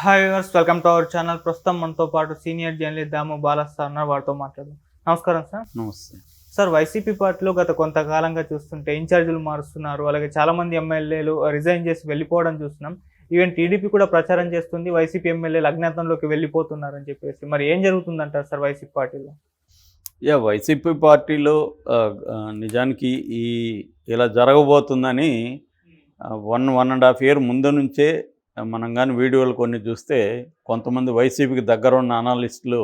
Hi viewers, welcome to our channel. ప్రస్తుతం మనతో పాటు సీనియర్ జర్నలిస్ట్ దాము బాలాస్ సార్ ఉన్నారు. వారితో మాట్లాడదాం. నమస్కారం సార్. నమస్తే. సార్, వైసీపీ పార్టీలో గత కొంతకాలంగా చూస్తుంటే ఇన్ఛార్జీలు మారుస్తున్నారు. అలాగే చాలా మంది ఎమ్మెల్యేలు రిజైన్ చేసి వెళ్ళిపోవడం చూస్తున్నాం. ఈవెన్ టీడీపీ కూడా ప్రచారం చేస్తుంది వైసీపీ ఎమ్మెల్యేలు అజ్ఞాతంలోకి వెళ్ళిపోతున్నారని చెప్పేసి. మరి ఏం జరుగుతుందంటారు సార్ వైసీపీ పార్టీలో? వైసీపీ పార్టీలో నిజానికి ఇలా జరగబోతుందని 1.5 ఇయర్ ముందు నుంచే మనం కానీ వీడియోలు కొన్ని చూస్తే కొంతమంది వైసీపీకి దగ్గర ఉన్న అనలిస్టులు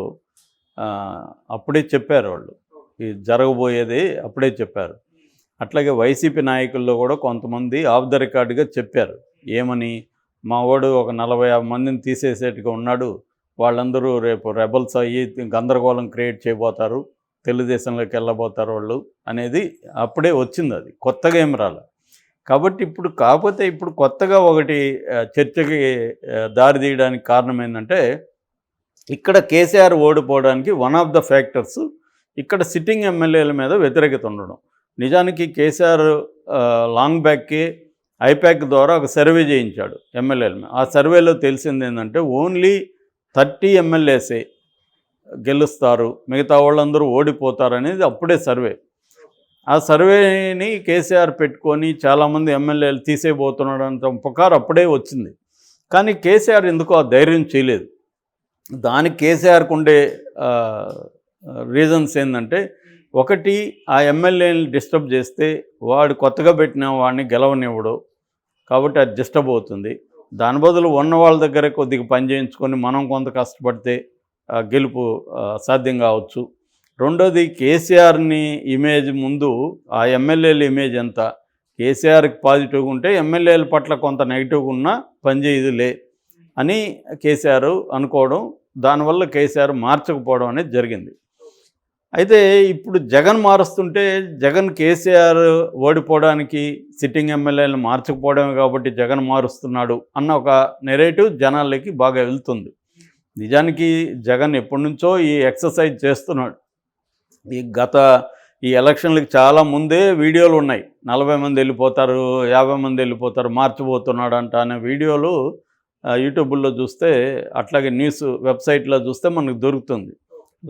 అప్పుడే చెప్పారు. వాళ్ళు ఇది జరగబోయేది అప్పుడే చెప్పారు. అట్లాగే వైసీపీ నాయకుల్లో కూడా కొంతమంది ఆఫ్ ద రికార్డుగా చెప్పారు. ఏమని, మా వాడు ఒక 40-50 మందిని తీసేసేట్టుగా ఉన్నాడు, వాళ్ళందరూ రేపు రెబల్స్ అయ్యి గందరగోళం క్రియేట్ చేయబోతారు, తెలుగుదేశంలోకి వెళ్ళబోతారు వాళ్ళు అనేది అప్పుడే వచ్చింది. అది కొత్తగా ఏం రాలే. కాబట్టి ఇప్పుడు కొత్తగా ఒకటి చర్చకి దారి తీయడానికి కారణం ఏంటంటే, ఇక్కడ కేసీఆర్ ఓడిపోవడానికి వన్ ఆఫ్ ద ఫ్యాక్టర్స్ ఇక్కడ సిట్టింగ్ ఎమ్మెల్యేల మీద వ్యతిరేకత ఉండడం. నిజానికి కేసీఆర్ లాంగ్ బ్యాక్కి ఐప్యాక్ ద్వారా ఒక సర్వే చేయించాడు ఎమ్మెల్యేల మీద. ఆ సర్వేలో తెలిసింది ఏంటంటే ఓన్లీ 30 ఎమ్మెల్యేసే గెలుస్తారు, మిగతా వాళ్ళందరూ ఓడిపోతారు అనేది అప్పుడే సర్వే. ఆ సర్వేని కేసీఆర్ పెట్టుకొని చాలామంది ఎమ్మెల్యేలు తీసేయబోతున్నాడంత పుకారు అప్పుడే వచ్చింది. కానీ కేసీఆర్ ఎందుకో ఆ ధైర్యం చేయలేదు. దానికి కేసీఆర్కు ఉండే రీజన్స్ ఏంటంటే, ఒకటి, ఆ ఎమ్మెల్యేని డిస్టర్బ్ చేస్తే వాడు కొత్తగా పెట్టిన వాడిని గెలవనివ్వడు, కాబట్టి అది డిస్టర్బ్ అవుతుంది. దాని బదులు ఉన్న వాళ్ళ దగ్గర కొద్దిగా పని చేయించుకొని మనం కొంత కష్టపడితే గెలుపు సాధ్యం కావచ్చు. రెండోది, కేసీఆర్ని ఇమేజ్ ముందు ఆ ఎమ్మెల్యేల ఇమేజ్ ఎంత, కేసీఆర్కి పాజిటివ్గా ఉంటే ఎమ్మెల్యేల పట్ల కొంత నెగిటివ్గా ఉన్నా పనిచేయదులే అని కేసీఆర్ అనుకోవడం, దానివల్ల కేసీఆర్ మార్చకపోవడం అనేది జరిగింది. అయితే ఇప్పుడు జగన్ మారుస్తుంటే, జగన్ కేసీఆర్ ఓడిపోవడానికి సిట్టింగ్ ఎమ్మెల్యేలను మార్చకపోవడమే కాబట్టి జగన్ మారుస్తున్నాడు అన్న ఒక నెరేటివ్ జనాలకి బాగా వెళ్తుంది. నిజానికి జగన్ ఎప్పటి నుంచో ఈ ఎక్సర్సైజ్ చేస్తున్నాడు. ఈ ఎలక్షన్లకు చాలా ముందే వీడియోలు ఉన్నాయి. 40 మంది వెళ్ళిపోతారు, 50 మంది వెళ్ళిపోతారు, మార్చిపోతున్నాడు అంట అనే వీడియోలు యూట్యూబ్లో చూస్తే, అట్లాగే న్యూస్ వెబ్సైట్లో చూస్తే మనకు దొరుకుతుంది.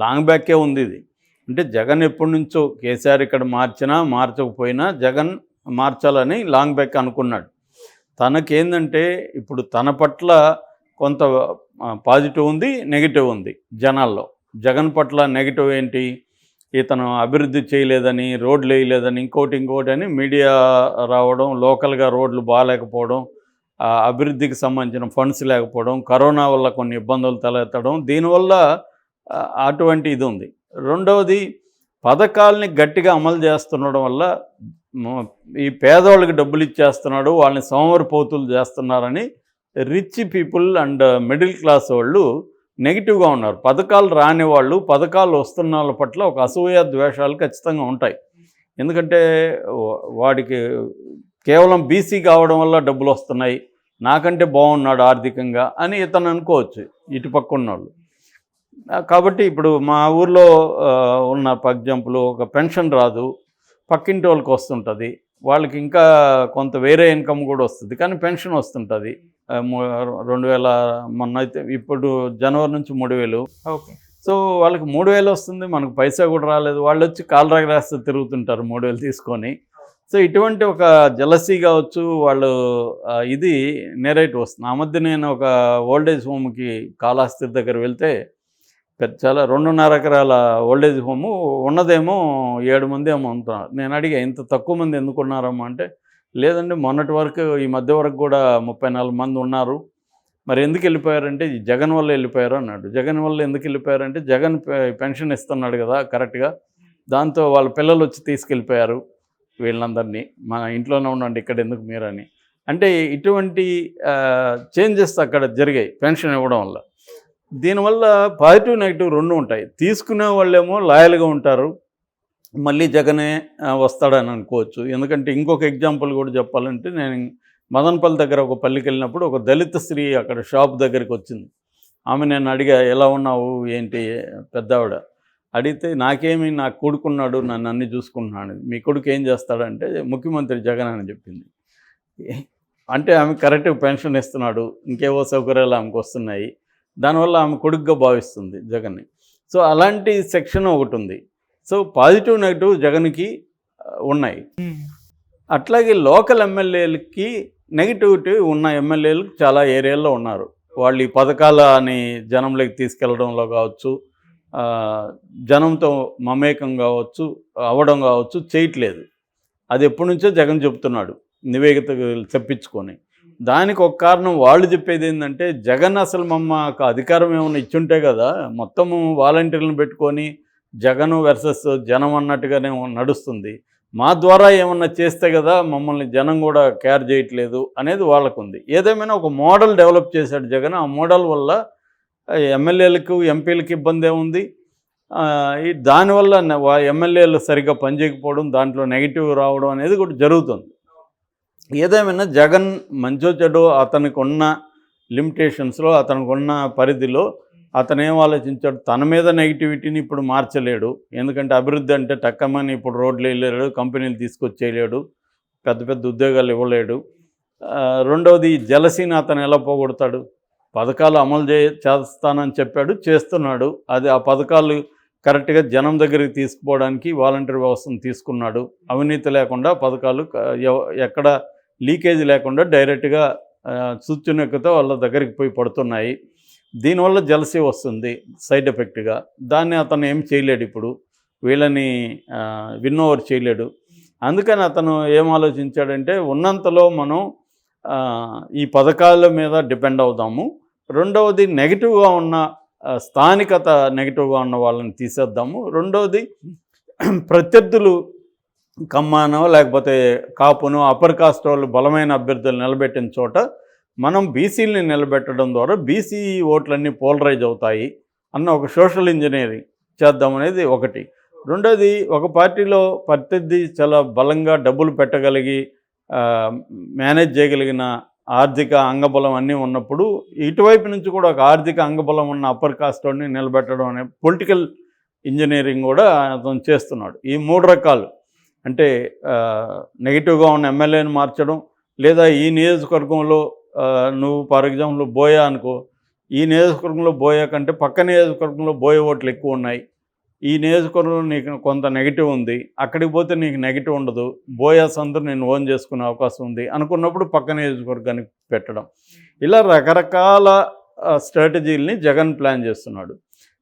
లాంగ్ బ్యాకే ఉంది ఇది. అంటే జగన్ ఎప్పటి నుంచో కేసీఆర్ ఇక్కడ మార్చినా మార్చకపోయినా జగన్ మార్చాలని లాంగ్ బ్యాక్ అనుకున్నాడు. తనకేందంటే ఇప్పుడు తన పట్ల కొంత పాజిటివ్ ఉంది, నెగిటివ్ ఉంది జనాల్లో. జగన్ పట్ల నెగిటివ్ ఏంటి, ఇతను అభివృద్ధి చేయలేదని, రోడ్లు వేయలేదని, ఇంకోటి అని మీడియా రావడం, లోకల్గా రోడ్లు బాగాలేకపోవడం, అభివృద్ధికి సంబంధించిన ఫండ్స్ లేకపోవడం, కరోనా వల్ల కొన్ని ఇబ్బందులు తలెత్తడం, దీనివల్ల అటువంటి ఇది ఉంది. రెండవది, పథకాలని గట్టిగా అమలు చేస్తుండడం వల్ల ఈ పేదవాళ్ళకి డబ్బులు ఇచ్చేస్తున్నాడు, వాళ్ళని సోమరిపోతులు చేస్తున్నారని rich people and middle class వాళ్ళు నెగిటివ్గా ఉన్నారు. పథకాలు రాని వాళ్ళు, పథకాలు వస్తున్న వాళ్ళ పట్ల ఒక అసూయ ద్వేషాలు ఖచ్చితంగా ఉంటాయి. ఎందుకంటే వాడికి కేవలం బీసీ కావడం వల్ల డబ్బులు వస్తున్నాయి, నాకంటే బాగున్నాడు ఆర్థికంగా అని ఇతను అనుకోవచ్చు ఇటుపక్క ఉన్నవాళ్ళు. కాబట్టి ఇప్పుడు మా ఊర్లో ఉన్న ఎగ్జాంపుల్, ఒక పెన్షన్ రాదు, పక్కింటి వాళ్ళకి వస్తుంటుంది, వాళ్ళకి ఇంకా కొంత వేరే ఇన్కమ్ కూడా వస్తుంది, కానీ పెన్షన్ వస్తుంటుంది. 2000 మొన్న అయితే, ఇప్పుడు జనవరి నుంచి 3000. ఓకే. సో వాళ్ళకి 3000 వస్తుంది, మనకు పైసా కూడా రాలేదు. వాళ్ళు వచ్చి కాలరాగా రాస్తే తిరుగుతుంటారు 3000 తీసుకొని. సో ఇటువంటి ఒక జలసీ కావచ్చు, వాళ్ళు ఇది నెరేటివ్ వస్తుంది. ఆ మధ్య నేను ఒక ఓల్డేజ్ హోమ్కి కాళహస్తి దగ్గర వెళ్తే, చాలా 2.5 ఎకరాల ఓల్డేజ్ హోము ఉన్నదేమో 7 మంది ఏమో ఉంటున్నారు. నేను అడిగా, ఇంత తక్కువ మంది ఎందుకు ఉన్నారమ్మా అంటే, లేదండి మొన్నటి వరకు, ఈ మధ్య వరకు కూడా 34 మంది ఉన్నారు, మరి ఎందుకు వెళ్ళిపోయారంటే ఈ జగన్ వల్ల వెళ్ళిపోయారు అన్నాడు. జగన్ వల్ల ఎందుకు వెళ్ళిపోయారంటే, జగన్ పెన్షన్ ఇస్తున్నాడు కదా కరెక్ట్గా, దాంతో వాళ్ళ పిల్లలు వచ్చి తీసుకెళ్ళిపోయారు వీళ్ళందరినీ, మన ఇంట్లోనే ఉండండి ఇక్కడ ఎందుకు మీరని. అంటే ఇటువంటి చేంజెస్ అక్కడ జరిగాయి పెన్షన్ ఇవ్వడం వల్ల. దీనివల్ల పాజిటివ్ నెగిటివ్ రెండు ఉంటాయి. తీసుకునే వాళ్ళేమో లాయల్గా ఉంటారు, మళ్ళీ జగనే వస్తాడని అనుకోవచ్చు. ఎందుకంటే ఇంకొక ఎగ్జాంపుల్ కూడా చెప్పాలంటే, నేను మదనపల్లి దగ్గర ఒక పల్లికి వెళ్ళినప్పుడు ఒక దళిత స్త్రీ అక్కడ షాప్ దగ్గరికి వచ్చింది. ఆమె, నేను అడిగా, ఎలా ఉన్నావు ఏంటి, పెద్దావిడ అడిగితే, నాకేమి, నాకు కొడుకున్నాడు, నన్ను అన్నీ చూసుకుంటున్నాడు, మీ కొడుకు ఏం చేస్తాడంటే ముఖ్యమంత్రి జగన్ అని చెప్పింది. అంటే ఆమె కరెక్ట్గా పెన్షన్ ఇస్తున్నాడు, ఇంకేవో సౌకర్యాలు ఆమెకు వస్తున్నాయి, దానివల్ల ఆమె కొడుకుగా భావిస్తుంది జగన్ని. సో అలాంటి సెక్షన్ ఒకటి ఉంది. సో పాజిటివ్ నెగిటివ్ జగన్కి ఉన్నాయి. అట్లాగే లోకల్ ఎమ్మెల్యేలకి నెగిటివిటీ ఉన్న ఎమ్మెల్యేలు చాలా ఏరియాల్లో ఉన్నారు. వాళ్ళు ఈ పథకాలని జనంలోకి తీసుకెళ్లడంలో కావచ్చు, జనంతో మమేకం కావచ్చు, అవ్వడం కావచ్చు, చేయట్లేదు. అది ఎప్పటి నుంచో జగన్ చెప్తున్నాడు నివేదిక చెప్పించుకొని. దానికి ఒక కారణం వాళ్ళు చెప్పేది ఏంటంటే, జగన్ అసలు మాకు అధికారం ఏమైనా ఇచ్చుంటే కదా, మొత్తము వాలంటీర్లను పెట్టుకొని జగన్ వర్సెస్ జనం అన్నట్టుగానే నడుస్తుంది, మా ద్వారా ఏమన్నా చేస్తే కదా మమ్మల్ని జనం కూడా కేర్ చేయట్లేదు అనేది వాళ్ళకు ఉంది. ఏదేమైనా ఒక మోడల్ డెవలప్ చేశాడు జగన్. ఆ మోడల్ వల్ల ఎమ్మెల్యేలకు ఎంపీలకు ఇబ్బంది ఏముంది, దానివల్ల ఎమ్మెల్యేలు సరిగ్గా పనిచేయకపోవడం, దాంట్లో నెగిటివ్ రావడం అనేది కూడా జరుగుతుంది. ఏదేమైనా జగన్ మంచో చెడో అతనికి ఉన్న లిమిటేషన్స్లో, అతనికి ఉన్న పరిధిలో అతను ఏం ఆలోచించాడు, తన మీద నెగిటివిటీని ఇప్పుడు మార్చలేడు. ఎందుకంటే అభివృద్ధి అంటే టక్కమని ఇప్పుడు రోడ్లు వేయలేడు, కంపెనీలు తీసుకొచ్చేయలేడు, పెద్ద పెద్ద ఉద్యోగాలు ఇవ్వలేడు. రెండవది జలసీని అతను ఎలా పోగొడతాడు, పథకాలు అమలు చేస్తానని చెప్పాడు, చేస్తున్నాడు. అది ఆ పథకాలు కరెక్ట్గా జనం దగ్గరికి తీసుకుపోవడానికి వాలంటీర్ వ్యవస్థను తీసుకున్నాడు. అవినీతి లేకుండా పథకాలు ఎక్కడ లీకేజ్ లేకుండా డైరెక్ట్గా సూచనకతో వాళ్ళ దగ్గరికి పోయి పడుతున్నాయి. దీనివల్ల జలసీ వస్తుంది సైడ్ ఎఫెక్ట్గా. దాన్ని అతను ఏం చేయలేడు, ఇప్పుడు వీళ్ళని విన్ ఓవర్ చేయలేడు. అందుకని అతను ఏం ఆలోచించాడంటే, ఉన్నంతలో మనం ఈ పథకాల మీద డిపెండ్ అవుదాము, రెండవది నెగిటివ్గా ఉన్న స్థానికత నెగిటివ్గా ఉన్న వాళ్ళని తీసేద్దాము, రెండవది ప్రత్యర్థులు కమ్మానో లేకపోతే కాపునో అప్పర్ కాస్ట్ వాళ్ళు బలమైన అభ్యర్థులు నిలబెట్టిన చోట మనం బీసీలని నిలబెట్టడం ద్వారా బీసీ ఓట్లన్నీ పోలరైజ్ అవుతాయి అన్న ఒక సోషల్ ఇంజనీరింగ్ చేద్దామనేది ఒకటి. రెండోది, ఒక పార్టీలో ప్రత్యర్థి చాలా బలంగా డబ్బులు పెట్టగలిగి మేనేజ్ చేయగలిగిన ఆర్థిక అంగబలం అన్నీ ఉన్నప్పుడు ఇటువైపు నుంచి కూడా ఒక ఆర్థిక అంగబలం ఉన్న అప్పర్ కాస్ట్ వాడిని నిలబెట్టడం అనే పొలిటికల్ ఇంజనీరింగ్ కూడా అతను చేస్తున్నాడు. ఈ మూడు రకాలు అంటే నెగిటివ్గా ఉన్న ఎమ్మెల్యేని మార్చడం, లేదా ఈ నియోజకవర్గంలో నువ్వు ఫర్ ఎగ్జాంపుల్ బోయా అనుకో, ఈ నియోజకవర్గంలో బోయా కంటే పక్క నియోజకవర్గంలో బోయా ఓట్లు ఎక్కువ ఉన్నాయి, ఈ నియోజకవర్గంలో నీకు కొంత నెగిటివ్ ఉంది, అక్కడికి పోతే నీకు నెగిటివ్ ఉండదు, బోయాస్ అందరూ నేను ఓన్ చేసుకునే అవకాశం ఉంది అనుకున్నప్పుడు పక్క నియోజకవర్గానికి పెట్టడం. ఇలా రకరకాల స్ట్రాటజీలని జగన్ ప్లాన్ చేస్తున్నాడు.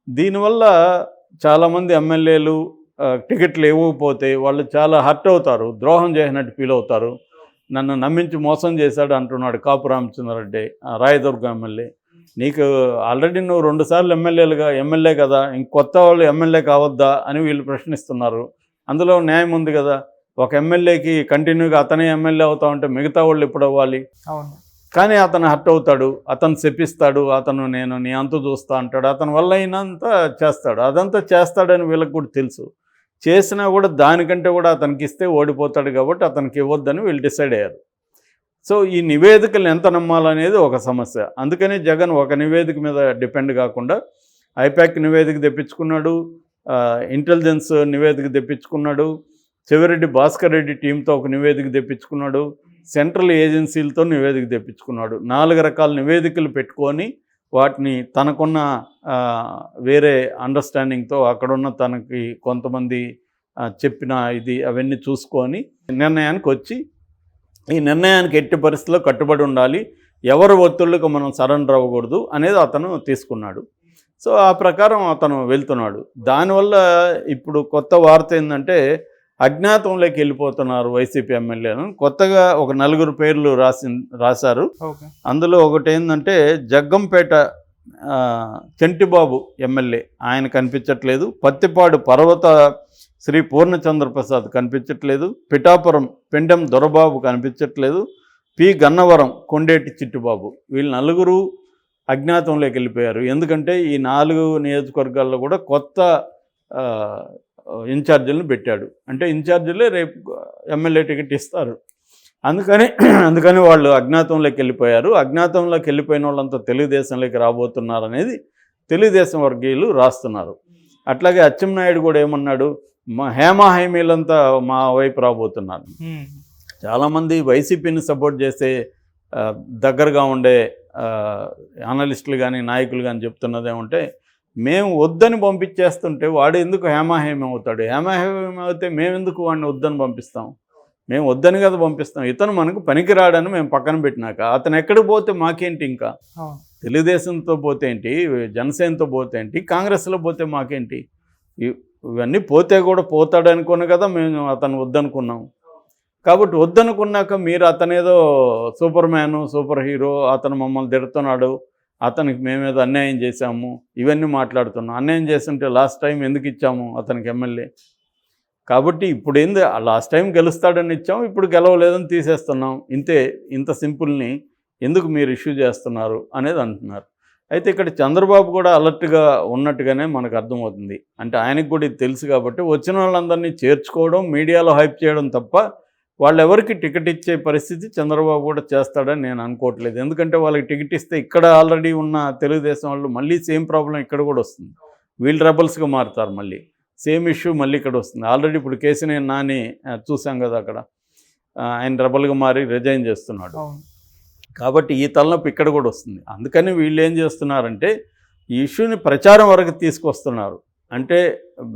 దీనివల్ల చాలామంది ఎమ్మెల్యేలు టికెట్లు ఇవ్వకపోతే వాళ్ళు చాలా హర్ట్ అవుతారు, ద్రోహం చేసినట్టు ఫీల్ అవుతారు. నన్ను నమ్మించి మోసం చేశాడు అంటున్నాడు కాపు రామచంద్రారెడ్డి, రాయదుర్గం ఎమ్మెల్యే. నీకు ఆల్రెడీ నువ్వు 2 సార్లు ఎమ్మెల్యే కదా, ఇంకొత్త వాళ్ళు ఎమ్మెల్యే కావద్దా అని వీళ్ళు ప్రశ్నిస్తున్నారు. అందులో న్యాయం ఉంది కదా. ఒక ఎమ్మెల్యేకి కంటిన్యూగా అతనే ఎమ్మెల్యే అవుతా ఉంటే మిగతా వాళ్ళు ఎప్పుడు అవ్వాలి? అవును. కానీ అతను హర్ట్ అవుతాడు, అతను శపిస్తాడు, అతను నేను నీ అంతు చూస్తా అంటాడు, అతని వల్ల అయినంత చేస్తాడు. అదంతా చేస్తాడని వీళ్ళకి కూడా తెలుసు. చేసినా కూడా దానికంటే కూడా అతనికి ఇస్తే ఓడిపోతాడు కాబట్టి అతనికి ఇవ్వద్దని వీళ్ళు డిసైడ్ అయ్యారు. సో ఈ నివేదికలు ఎంత నమ్మాలనేది ఒక సమస్య. అందుకని జగన్ ఒక నివేదిక మీద డిపెండ్ కాకుండా ఐపాక్ నివేదిక తెప్పించుకున్నాడు, ఇంటెలిజెన్స్ నివేదిక తెప్పించుకున్నాడు, చెవిరెడ్డి భాస్కర్ రెడ్డి టీంతో ఒక నివేదిక తెప్పించుకున్నాడు, సెంట్రల్ ఏజెన్సీలతో నివేదిక తెప్పించుకున్నాడు. 4 రకాల నివేదికలు పెట్టుకొని వాటిని తనకున్న వేరే అండర్స్టాండింగ్తో అక్కడున్న తనకి కొంతమంది చెప్పిన అవన్నీ చూసుకొని నిర్ణయానికి వచ్చి, ఈ నిర్ణయానికి ఎట్టి పరిస్థితుల్లో కట్టుబడి ఉండాలి, ఎవరి ఒత్తిళ్లకు మనం సరెండర్ అవ్వకూడదు అనేది అతను తీసుకున్నాడు. సో ఆ ప్రకారం అతను వెళ్తున్నాడు. దానివల్ల ఇప్పుడు కొత్త వార్త ఏంటంటే, అజ్ఞాతంలోకి వెళ్ళిపోతున్నారు వైసీపీ ఎమ్మెల్యేలను. కొత్తగా ఒక 4 పేర్లు రాశారు. అందులో ఒకటి ఏంటంటే, జగ్గంపేట చెంటిబాబు ఎమ్మెల్యే, ఆయన కనిపించట్లేదు. పత్తిపాడు పర్వత శ్రీ పూర్ణచంద్రప్రసాద్ కనిపించట్లేదు. పిఠాపురం పెండెం దొరబాబు కనిపించట్లేదు. పి గన్నవరం కొండేటి చిట్టుబాబు, వీళ్ళు 4 అజ్ఞాతంలోకి వెళ్ళిపోయారు. ఎందుకంటే ఈ 4 నియోజకవర్గాల్లో కూడా కొత్త ఇన్ఛార్జీలను పెట్టాడు. అంటే ఇన్ఛార్జీలే రేపు ఎమ్మెల్యే టికెట్ ఇస్తారు. అందుకని వాళ్ళు అజ్ఞాతంలోకి వెళ్ళిపోయారు. అజ్ఞాతంలోకి వెళ్ళిపోయిన వాళ్ళంతా తెలుగుదేశంలోకి రాబోతున్నారు అనేది తెలుగుదేశం వర్గీయులు రాస్తున్నారు. అట్లాగే అచ్చెన్నాయుడు కూడా ఏమన్నాడు, హేమీలంతా మా వైపు రాబోతున్నారు. చాలామంది వైసీపీని సపోర్ట్ చేసే దగ్గరగా ఉండే అనలిస్టులు కానీ నాయకులు కానీ చెప్తున్నది ఏమంటే, మేము వద్దని పంపించేస్తుంటే వాడు ఎందుకు హేమాహేమి అవుతాడు, హేమాహేమి అయితే మేమెందుకు వాడిని వద్దని పంపిస్తాం, మేము వద్దని కదా పంపిస్తాం, ఇతను మనకు పనికిరాడని మేము పక్కన పెట్టినాక అతను ఎక్కడికి పోతే మాకేంటి, ఇంకా అవును. తెలుగుదేశంతో పోతే ఏంటి, జనసేనతో పోతే ఏంటి, కాంగ్రెస్లో పోతే మాకేంటి, ఇవన్నీ పోతే కూడా పోతాడు అనుకుని కదా మేము అతను వద్దనుకున్నాం. కాబట్టి వద్దనుకున్నాక మీరు అతనేదో సూపర్ మ్యాను, సూపర్ హీరో, అతను మమ్మల్ని తిడుతున్నాడు, అతనికి మేమేదో అన్యాయం చేశాము, ఇవన్నీ మాట్లాడుతున్నాం. అన్యాయం చేస్తుంటే లాస్ట్ టైం ఎందుకు ఇచ్చాము అతనికి ఎమ్మెల్యే? కాబట్టి ఇప్పుడు ఏంది, లాస్ట్ టైం గెలుస్తాడని ఇచ్చాం, ఇప్పుడు గెలవలేదని తీసేస్తున్నాం, ఇంతే. ఇంత సింపుల్ని ఎందుకు మీరు ఇష్యూ చేస్తున్నారు అనేది అంటున్నారు. అయితే ఇక్కడ చంద్రబాబు కూడా అలర్ట్గా ఉన్నట్టుగానే మనకు అర్థమవుతుంది. అంటే ఆయనకు కూడా ఇది తెలుసు కాబట్టి వచ్చిన వాళ్ళందరినీ చేర్చుకోవడం, మీడియాలో హైప్ చేయడం తప్ప వాళ్ళెవరికి టికెట్ ఇచ్చే పరిస్థితి చంద్రబాబు కూడా చేస్తాడని నేను అనుకోవట్లేదు. ఎందుకంటే వాళ్ళకి టికెట్ ఇస్తే ఇక్కడ ఆల్రెడీ ఉన్న తెలుగుదేశం వాళ్ళు మళ్ళీ సేమ్ ప్రాబ్లం ఇక్కడ కూడా వస్తుంది, వీళ్ళు రెబల్స్గా మారుతారు, మళ్ళీ సేమ్ ఇష్యూ మళ్ళీ ఇక్కడ వస్తుంది. ఆల్రెడీ ఇప్పుడు కేసీఆర్ నాని చూసాం కదా, అక్కడ ఆయన రెబల్గా మారి రిజైన్ చేస్తున్నాడు. కాబట్టి ఈ తలనొప్పి ఇక్కడ కూడా వస్తుంది. అందుకని వీళ్ళు ఏం చేస్తున్నారంటే ఈ ఇష్యూని ప్రచారం వరకు తీసుకొస్తున్నారు. అంటే